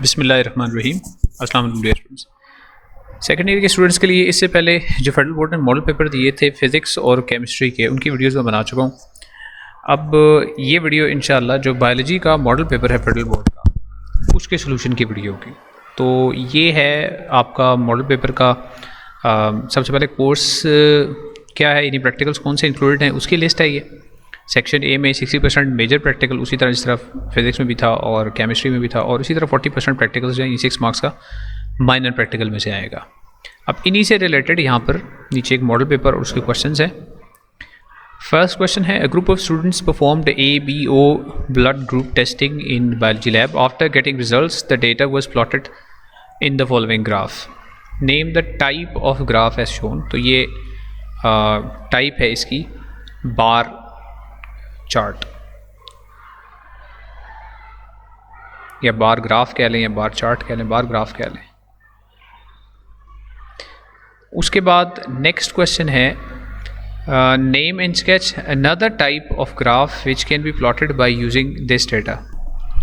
बिस्मिल्लाहिर्रहमानिर्रहीम। अस्सलाम वालेकुम डियर स्टूडेंट्स। सेकेंड ईयर के स्टूडेंट्स के लिए इससे पहले जो फेडरल बोर्ड ने मॉडल पेपर दिए थे फिज़िक्स और केमिस्ट्री के, उनकी वीडियोस मैं बना चुका हूँ। अब ये वीडियो इंशाल्लाह जो बायोलॉजी का मॉडल पेपर है फेडरल बोर्ड का, उसके सोल्यूशन की वीडियो होगी। तो ये है आपका मॉडल पेपर का सबसे पहले कोर्स क्या है, यानी प्रैक्टिकल्स कौन से इंक्लूडेड हैं उसकी लिस्ट है। ये सेक्शन ए में 60% मेजर प्रैक्टिकल, उसी तरह जिस तरह फिजिक्स में भी था और केमिस्ट्री में भी था, और उसी तरह 40% प्रैक्टिकल्स जो है 6 मार्क्स का माइनर प्रैक्टिकल में से आएगा। अब इन्हीं से रिलेटेड यहाँ पर नीचे एक मॉडल पेपर और उसके क्वेश्चंस हैं। फर्स्ट क्वेश्चन है, a group of students performed ABO blood group testing in biology lab. After getting results the data was plotted in the following graph. Name the type of graph as shown. तो ये type है इसकी bar chart, या bar graph कह लें या bar chart कह लें, बार ग्राफ कह लें। उसके बाद नेक्स्ट क्वेश्चन है, name and sketch another type of graph which can be plotted by using this data.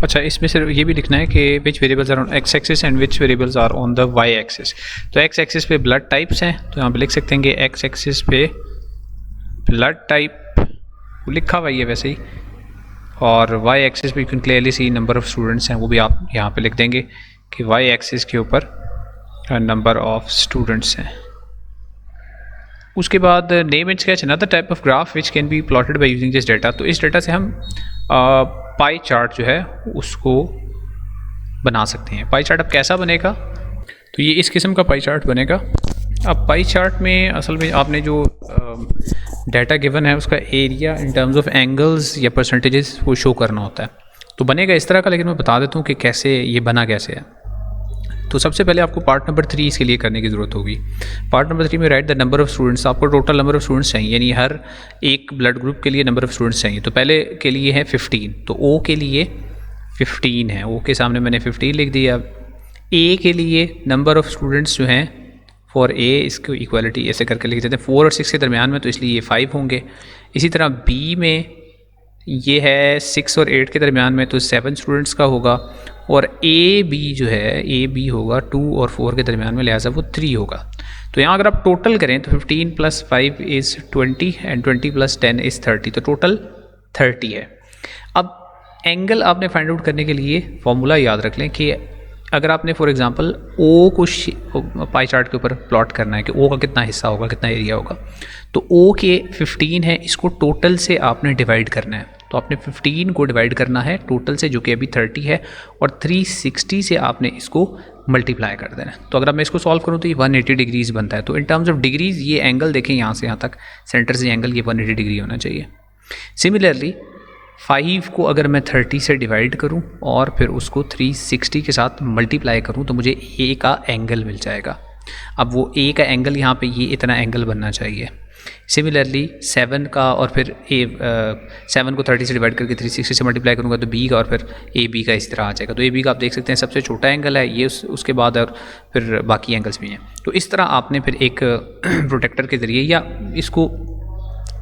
अच्छा, इसमें सिर्फ ये भी लिखना है कि which variables are on X axis and which variables are on the Y axis. तो एक्स एक्सिस पे ब्लड टाइप्स हैं, तो यहाँ पे लिख सकते हैं कि एक्स एक्सिस पे ब्लड टाइप लिखा हुआ है वैसे ही, और वाई एक्सिस पे you can clearly see number of students हैं, वो भी आप यहाँ पे लिख देंगे कि वाई एक्सिस के ऊपर नंबर ऑफ स्टूडेंट्स हैं। उसके बाद name and sketch another type of graph which can be plotted by using this data. तो इस डेटा से हम पाई चार्ट जो है उसको बना सकते हैं। पाई चार्ट अब कैसा बनेगा, तो ये इस किस्म का पाई चार्ट बनेगा। अब पाई चार्ट में असल में आपने जो डाटा गिवन है उसका area in terms of angles या परसेंटेजेस वो शो करना होता है। तो बनेगा इस तरह का, लेकिन मैं बता देता हूँ कि कैसे ये बना कैसे है। तो सबसे पहले आपको पार्ट नंबर 3 इसके लिए करने की ज़रूरत होगी। पार्ट नंबर 3 में right the number of students. आपको टोटल नंबर ऑफ स्टूडेंट्स चाहिए, यानी हर एक ब्लड ग्रुप के लिए नंबर ऑफ स्टूडेंट्स चाहिए। तो पहले के लिए है 15, तो ओ के लिए 15 है, ओ के सामने मैंने 15 लिख दिया। ए के लिए नंबर ऑफ स्टूडेंट्स जो हैं फॉर ए, इसको इक्वालिटी ऐसे करके लिख देते हैं 4 और 6 के दरमियान में, तो इसलिए ये 5 होंगे। इसी तरह बी में ये है 6 और 8 के दरमियान में, तो 7 स्टूडेंट्स का होगा। और ए बी जो है, ए बी होगा 2 और 4 के दरमियान में, लिहाजा वो 3 होगा। तो यहाँ अगर आप टोटल करें तो 15 + 5 इज़ 20 एंड 20 + 10 इज़ 30, तो टोटल 30 है। अब एंगल आपने फाइंड आउट करने के लिए फॉर्मूला याद रख लें कि अगर आपने फॉर एग्जांपल ओ को पाई चार्ट के ऊपर प्लॉट करना है कि ओ का कितना हिस्सा होगा, कितना एरिया होगा, तो ओ के 15 है, इसको टोटल से आपने डिवाइड करना है। तो आपने 15 को डिवाइड करना है टोटल से, जो कि अभी 30 है, और 360 से आपने इसको मल्टीप्लाई कर देना है। तो अगर मैं इसको सॉल्व करूँ तो ये 180 डिग्रीज बनता है। तो इन टर्म्स ऑफ डिग्रीज ये एंगल देखें, यहाँ से यहाँ तक सेंटर से एंगल ये 180 डिग्री होना चाहिए। सिमिलरली 5 को अगर मैं 30 से डिवाइड करूं और फिर उसको 360 के साथ मल्टीप्लाई करूं तो मुझे ए का एंगल मिल जाएगा। अब वो ए का एंगल यहाँ पे ये इतना एंगल बनना चाहिए। सिमिलरली 7 का, और फिर 7 को 30 से डिवाइड करके 360 से मल्टीप्लाई करूँगा तो बी का, और फिर ए बी का इस तरह आ जाएगा। तो ए बी का आप देख सकते हैं सबसे छोटा एंगल है ये, उसके बाद और फिर बाकी एंगल्स भी हैं। तो इस तरह आपने फिर एक प्रोटेक्टर के ज़रिए, या इसको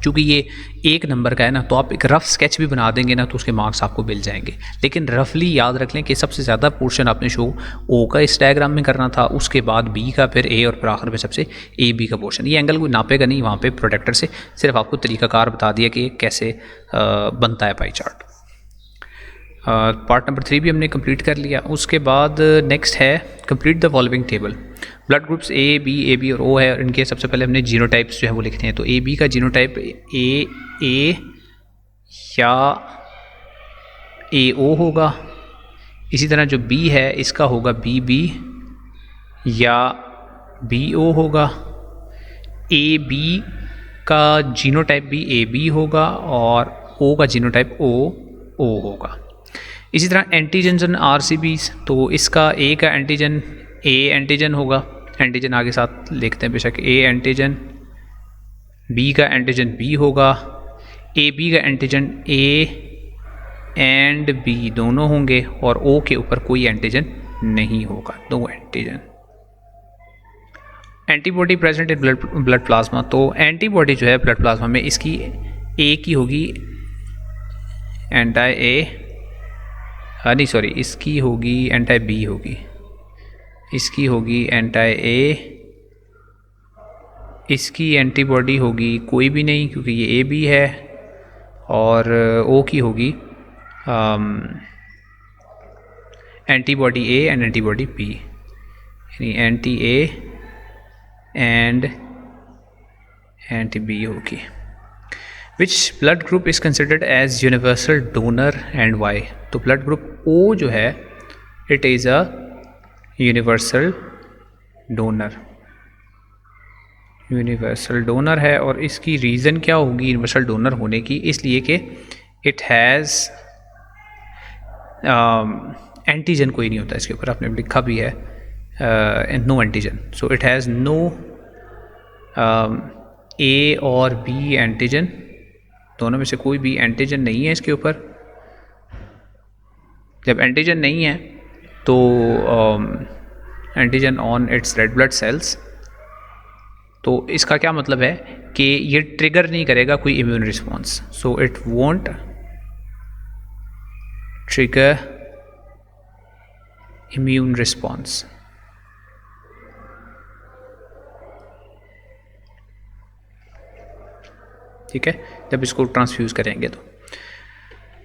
चूँकि ये एक नंबर का है ना, तो आप एक रफ़ स्केच भी बना देंगे ना तो उसके मार्क्स आपको मिल जाएंगे। लेकिन रफली याद रख लें कि सबसे ज़्यादा पोर्शन आपने शो ओ का इस डायग्राम में करना था, उसके बाद बी का, फिर ए, और फिर आखिर में सबसे ए बी का पोर्शन। ये एंगल कोई नापेगा नहीं वहाँ पे प्रोटेक्टर से, सिर्फ आपको तरीकाकार बता दिया कि कैसे बनता है पाई चार्ट। पार्ट नंबर 3 भी हमने कंप्लीट कर लिया। उसके बाद नेक्स्ट है complete the following table. Blood groups A B और ओ है, और इनके सबसे पहले हमने जीनोटाइप्स जो है वो लिखते हैं। तो ए बी का जीनोटाइप ए या AO होगा। इसी तरह जो बी है इसका होगा BB या BO होगा। AB का जीनोटाइप भी AB होगा, और O का जीनोटाइप O होगा। इसी तरह एंटीजन्स एंड RCBs, तो इसका A का एंटीजन A एंटीजन होगा, एंटीजन आगे साथ लिखते हैं बेशक, A एंटीजन, B का एंटीजन B होगा, AB का एंटीजन A एंड B दोनों होंगे, और O के ऊपर कोई एंटीजन नहीं होगा, 2 antigen. Antibody present in blood plasma, तो एंटीबॉडी जो है ब्लड प्लाज्मा में इसकी A की होगी एंटी A नहीं सॉरी, इसकी होगी एंटी बी होगी, इसकी होगी एंटी ए, इसकी एंटीबॉडी होगी कोई भी नहीं क्योंकि ये ए बी है, और ओ की होगी antibody A and antibody B, यानी anti A and anti B होगी। Which blood group is considered as universal donor and why? तो ब्लड ग्रुप ओ जो है it is a universal donor, universal donor है। और इसकी रीज़न क्या होगी यूनिवर्सल डोनर होने की? इसलिए कि इट हैज़ एंटीजन कोई नहीं होता इसके ऊपर, आपने लिखा भी है no antigen, so it has no A और बी एंटीजन, दोनों में से कोई भी एंटीजन नहीं है इसके ऊपर। जब एंटीजन नहीं है तो antigen on it's red blood cells, तो इसका क्या मतलब है कि ये ट्रिगर नहीं करेगा कोई immune response, so it won't trigger immune response. ठीक है, जब इसको ट्रांसफ्यूज करेंगे तो।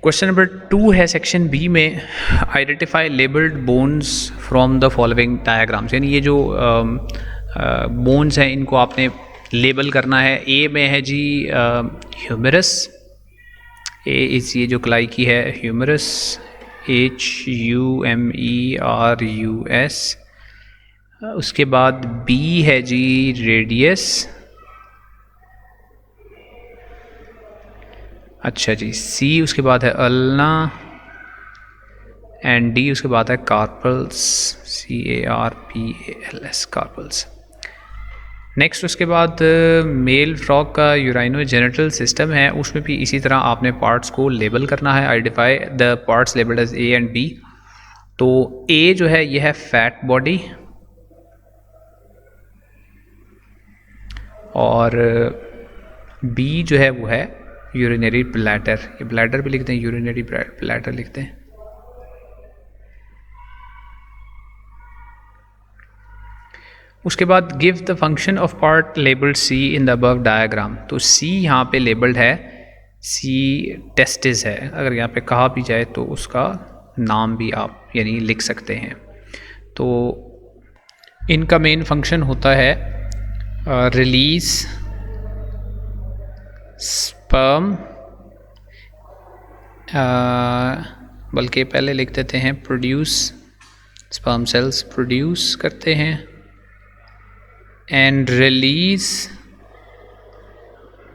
क्वेश्चन नंबर 2 है सेक्शन बी में, identify labelled bones from the following diagrams, यानी ये जो बोन्स हैं इनको आपने लेबल करना है। ए में है जी ह्यूमरस, ए इस ये जो कलाई की है ह्यूमरस, HUMERUS। उसके बाद बी है जी रेडियस, अच्छा जी, सी उसके बाद है अल्ना, एंड डी उसके बाद है कार्पल्स, CARPALS कार्पल्स। नेक्स्ट उसके बाद मेल फ्रॉग का यूराइनो जेनिटल सिस्टम है, उसमें भी इसी तरह आपने पार्ट्स को लेबल करना है। Identify the parts labelled as A and B. तो ए जो है यह है फैट बॉडी, और बी जो है वो है यूरिनरी ब्लैडर, ये ब्लैडर भी लिखते हैं, यूरिनरी ब्लैडर लिखते हैं। उसके बाद give the function of part labelled C in the above diagram. तो सी यहाँ पे लेबल्ड है, सी टेस्टिस है, अगर यहाँ पे कहा भी जाए तो उसका नाम भी आप यानी लिख सकते हैं। तो इनका मेन फंक्शन होता है रिलीज स्पर्म, बल्कि पहले लिख देते हैं प्रोड्यूस, स्पर्म सेल्स प्रोड्यूस करते हैं, and release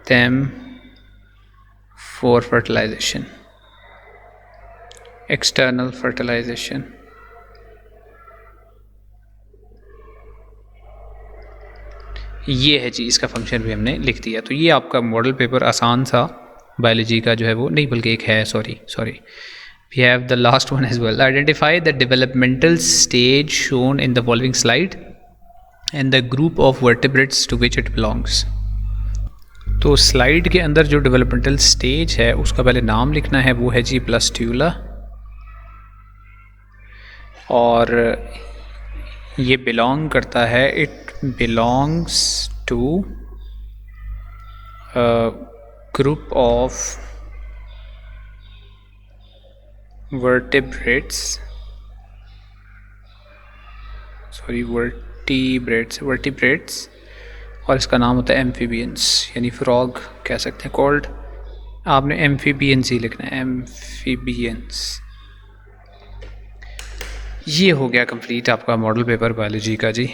them for fertilization, external fertilization। ये है जी, इसका फंक्शन भी हमने लिख दिया। तो ये आपका मॉडल पेपर आसान सा बायोलॉजी का जो है वो नहीं, बल्कि एक है, sorry we have the last one as well. Identify the developmental stage shown in the following slide and the group of vertebrates to which it belongs. तो स्लाइड के अंदर जो डेवलपमेंटल स्टेज है उसका पहले नाम लिखना है, वो है जी ब्लास्टुला, और ये बिलोंग करता है, it belongs to group of vertebrates, vertebrates, और इसका नाम होता है एम्फीबियंस, यानी फ्रॉग कह सकते हैं, कॉल्ड, आपने एम्फीबियंस ही लिखना है, एम्फीबियंस। ये हो गया कंप्लीट आपका मॉडल पेपर बायोलॉजी का जी।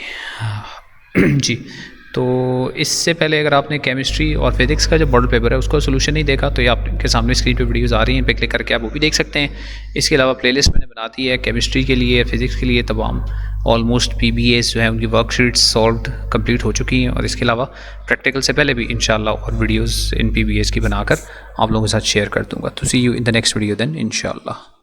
जी, तो इससे पहले अगर आपने केमिस्ट्री और फिज़िक्स का जो मॉडल पेपर है उसका सोल्यूशन नहीं देखा तो ये आपके सामने स्क्रीन पे वीडियोस आ रही हैं, पे क्लिक करके आप वो भी देख सकते हैं। इसके अलावा प्लेलिस्ट मैंने बना दी है केमिस्ट्री के लिए, फिज़िक्स के लिए, तमाम ऑलमोस्ट PBAs जो है उनकी वर्कशीट्स सॉल्व कंप्लीट हो चुकी हैं, और इसके अलावा प्रैक्टिकल से पहले भी इंशाल्लाह और वीडियोज़ इन PBAs की बनाकर आप लोगों के साथ शेयर कर दूँगा। तो see you in the next video then इंशाल्लाह।